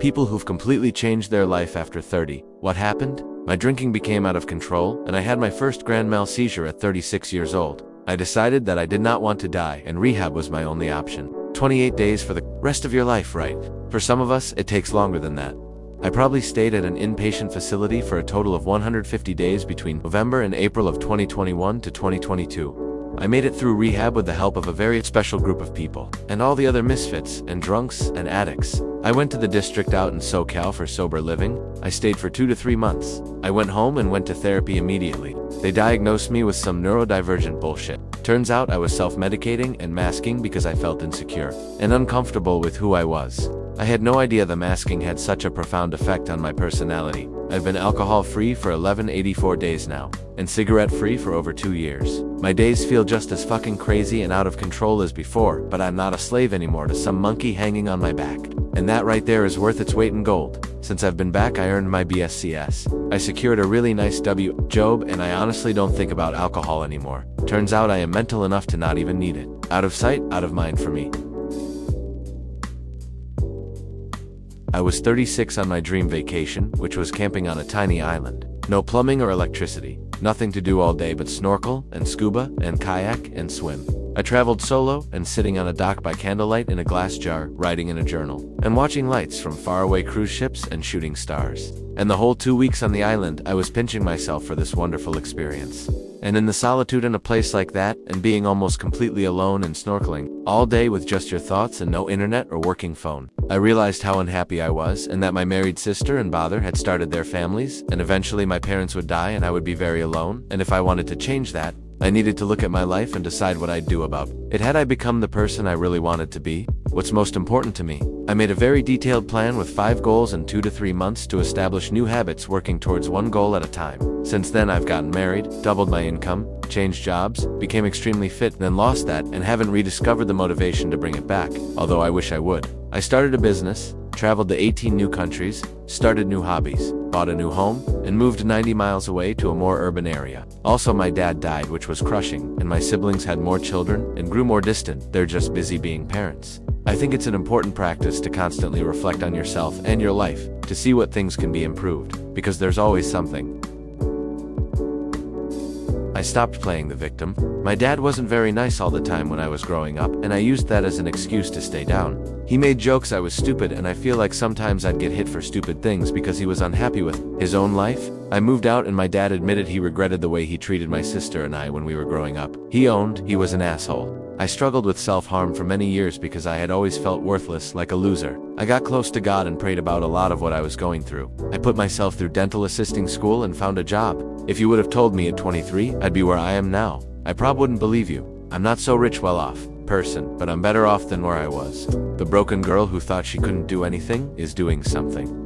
People who've completely changed their life after 30. What happened? My drinking became out of control, and I had my first grand mal seizure at 36 years old. I decided that I did not want to die, and rehab was my only option. 28 days for the rest of your life, right? For some of us, it takes longer than that. I probably stayed at an inpatient facility for a total of 150 days between November and April of 2021 to 2022. I made it through rehab with the help of a very special group of people, and all the other misfits, and drunks, and addicts. I went to the district out in SoCal for sober living. I stayed for 2 to 3 months. I went home and went to therapy immediately. They diagnosed me with some neurodivergent bullshit. Turns out I was self-medicating and masking because I felt insecure and uncomfortable with who I was. I had no idea the masking had such a profound effect on my personality. I've been alcohol-free for 1184 days now, and cigarette-free for over 2 years. My days feel just as fucking crazy and out of control as before, but I'm not a slave anymore to some monkey hanging on my back. And that right there is worth its weight in gold. Since I've been back, I earned my BSCS. I secured a really nice job, and I honestly don't think about alcohol anymore. Turns out I am mental enough to not even need it. Out of sight, out of mind for me. I was 36 on my dream vacation, which was camping on a tiny island. No plumbing or electricity. Nothing to do all day but snorkel, and scuba, and kayak, and swim. I traveled solo, and sitting on a dock by candlelight in a glass jar, writing in a journal, and watching lights from faraway cruise ships and shooting stars. And the whole 2 weeks on the island, I was pinching myself for this wonderful experience. And in the solitude in a place like that, and being almost completely alone and snorkeling, all day with just your thoughts and no internet or working phone, I realized how unhappy I was, and that my married sister and father had started their families, and eventually my parents would die and I would be very alone, and if I wanted to change that, I needed to look at my life and decide what I'd do about it. Had I become the person I really wanted to be? What's most important to me? I made a very detailed plan with 5 goals in 2 to 3 months to establish new habits, working towards one goal at a time. Since then I've gotten married, doubled my income, changed jobs, became extremely fit, then lost that, and haven't rediscovered the motivation to bring it back, although I wish I would. I started a business, traveled to 18 new countries, started new hobbies, bought a new home, and moved 90 miles away to a more urban area. Also, my dad died, which was crushing, and my siblings had more children and grew more distant. They're just busy being parents. I think it's an important practice to constantly reflect on yourself and your life, to see what things can be improved, because there's always something. I stopped playing the victim. My dad wasn't very nice all the time when I was growing up, and I used that as an excuse to stay down. He made jokes I was stupid, and I feel like sometimes I'd get hit for stupid things because he was unhappy with his own life. I moved out, and my dad admitted he regretted the way he treated my sister and I when we were growing up. He owned he was an asshole. I struggled with self-harm for many years because I had always felt worthless, like a loser. I got close to God and prayed about a lot of what I was going through. I put myself through dental assisting school and found a job. If you would have told me at 23, I'd be where I am now, I probably wouldn't believe you. I'm not so rich, well-off person, but I'm better off than where I was. The broken girl who thought she couldn't do anything is doing something.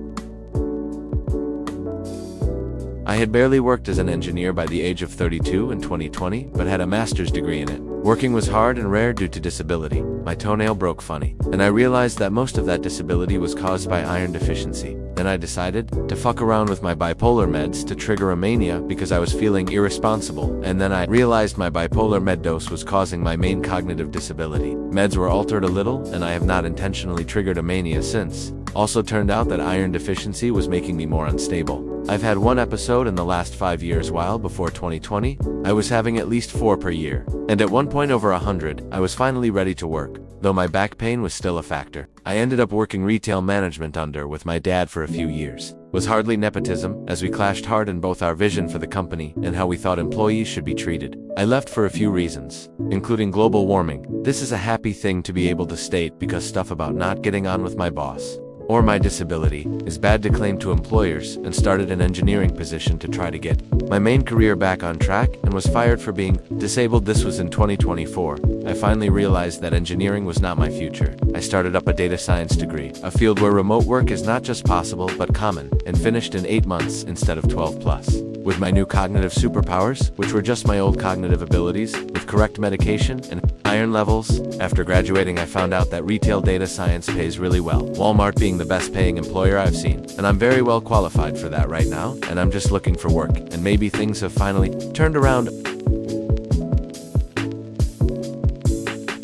I had barely worked as an engineer by the age of 32 in 2020, but had a master's degree in it. Working was hard and rare due to disability. My toenail broke funny, and I realized that most of that disability was caused by iron deficiency. Then I decided to fuck around with my bipolar meds to trigger a mania because I was feeling irresponsible, and then I realized my bipolar med dose was causing my main cognitive disability. Meds were altered a little, and I have not intentionally triggered a mania since. Also turned out that iron deficiency was making me more unstable. I've had 1 episode in the last 5 years, while before 2020, I was having at least 4 per year. And at one point over 100, I was finally ready to work, though my back pain was still a factor. I ended up working retail management with my dad for a few years. Was hardly nepotism, as we clashed hard in both our vision for the company and how we thought employees should be treated. I left for a few reasons, including global warming. This is a happy thing to be able to state because stuff about not getting on with my boss or my disability is bad to claim to employers, and started an engineering position to try to get my main career back on track, and was fired for being disabled. This was in 2024. I finally realized that engineering was not my future. I started up a data science degree, a field where remote work is not just possible but common, and finished in 8 months instead of 12 plus. With my new cognitive superpowers, which were just my old cognitive abilities, with correct medication and iron levels. After graduating, I found out that retail data science pays really well, Walmart being the best paying employer I've seen, and I'm very well qualified for that right now, and I'm just looking for work, and maybe things have finally turned around.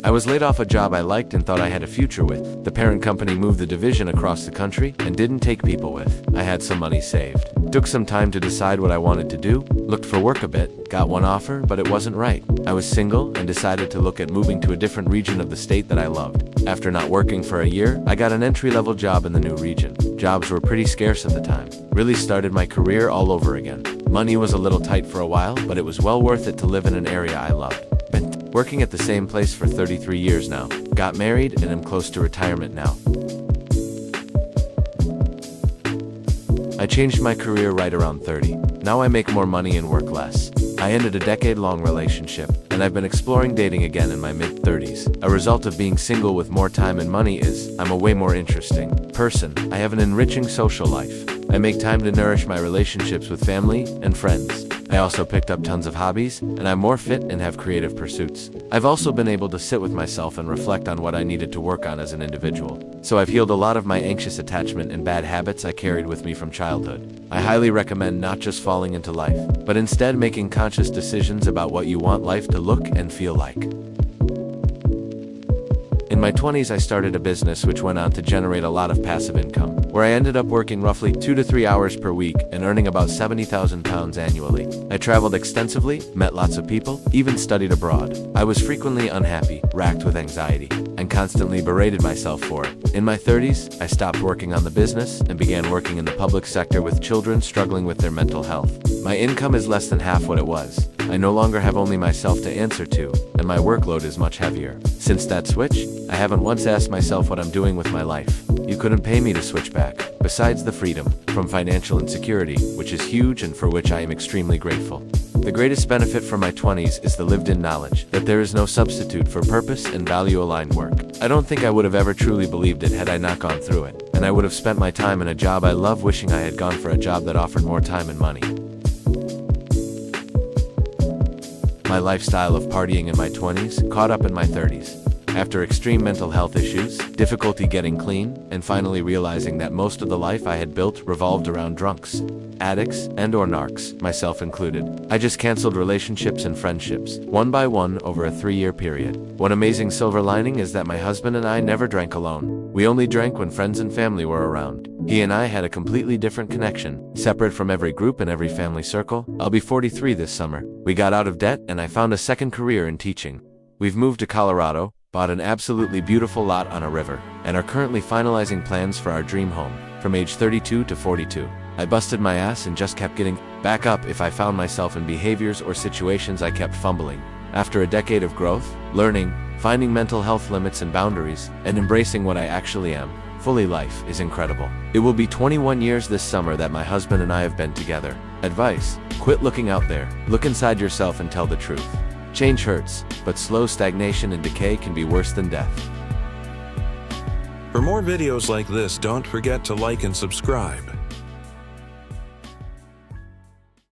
I was laid off a job I liked and thought I had a future with. The parent company moved the division across the country and didn't take people with. I had some money saved. Took some time to decide what I wanted to do, looked for work a bit, got one offer, but it wasn't right. I was single and decided to look at moving to a different region of the state that I loved. After not working for a year, I got an entry-level job in the new region. Jobs were pretty scarce at the time. Really started my career all over again. Money was a little tight for a while, but it was well worth it to live in an area I loved. Been working at the same place for 33 years now. Got married and am close to retirement now. I changed my career right around 30. Now I make more money and work less. I ended a decade-long relationship, and I've been exploring dating again in my mid-30s. A result of being single with more time and money is, I'm a way more interesting person. I have an enriching social life. I make time to nourish my relationships with family and friends. I also picked up tons of hobbies, and I'm more fit and have creative pursuits. I've also been able to sit with myself and reflect on what I needed to work on as an individual. So I've healed a lot of my anxious attachment and bad habits I carried with me from childhood. I highly recommend not just falling into life, but instead making conscious decisions about what you want life to look and feel like. In my 20s, I started a business which went on to generate a lot of passive income, where I ended up working roughly 2 to 3 hours per week and earning about £70,000 annually. I traveled extensively, met lots of people, even studied abroad. I was frequently unhappy, racked with anxiety, and constantly berated myself for it. In my 30s, I stopped working on the business and began working in the public sector with children struggling with their mental health. My income is less than half what it was. I no longer have only myself to answer to, and my workload is much heavier. Since that switch, I haven't once asked myself what I'm doing with my life. You couldn't pay me to switch back. Besides the freedom from financial insecurity, which is huge and for which I am extremely grateful. The greatest benefit from my 20s is the lived-in knowledge that there is no substitute for purpose and value-aligned work. I don't think I would have ever truly believed it had I not gone through it, and I would have spent my time in a job I love wishing I had gone for a job that offered more time and money. My lifestyle of partying in my 20s caught up in my 30s. After extreme mental health issues, difficulty getting clean, and finally realizing that most of the life I had built revolved around drunks, addicts, and/or narcs, myself included, I just canceled relationships and friendships, one by one over a 3-year period. One amazing silver lining is that my husband and I never drank alone. We only drank when friends and family were around. He and I had a completely different connection, separate from every group and every family circle. I'll be 43 this summer. We got out of debt, and I found a second career in teaching. We've moved to Colorado, bought an absolutely beautiful lot on a river, and are currently finalizing plans for our dream home, from age 32 to 42. I busted my ass and just kept getting back up if I found myself in behaviors or situations I kept fumbling. After a decade of growth, learning, finding mental health limits and boundaries, and embracing what I actually am, fully, life is incredible. It will be 21 years this summer that my husband and I have been together. Advice: quit looking out there, look inside yourself and tell the truth. Change hurts, but slow stagnation and decay can be worse than death. For more videos like this, don't forget to like and subscribe.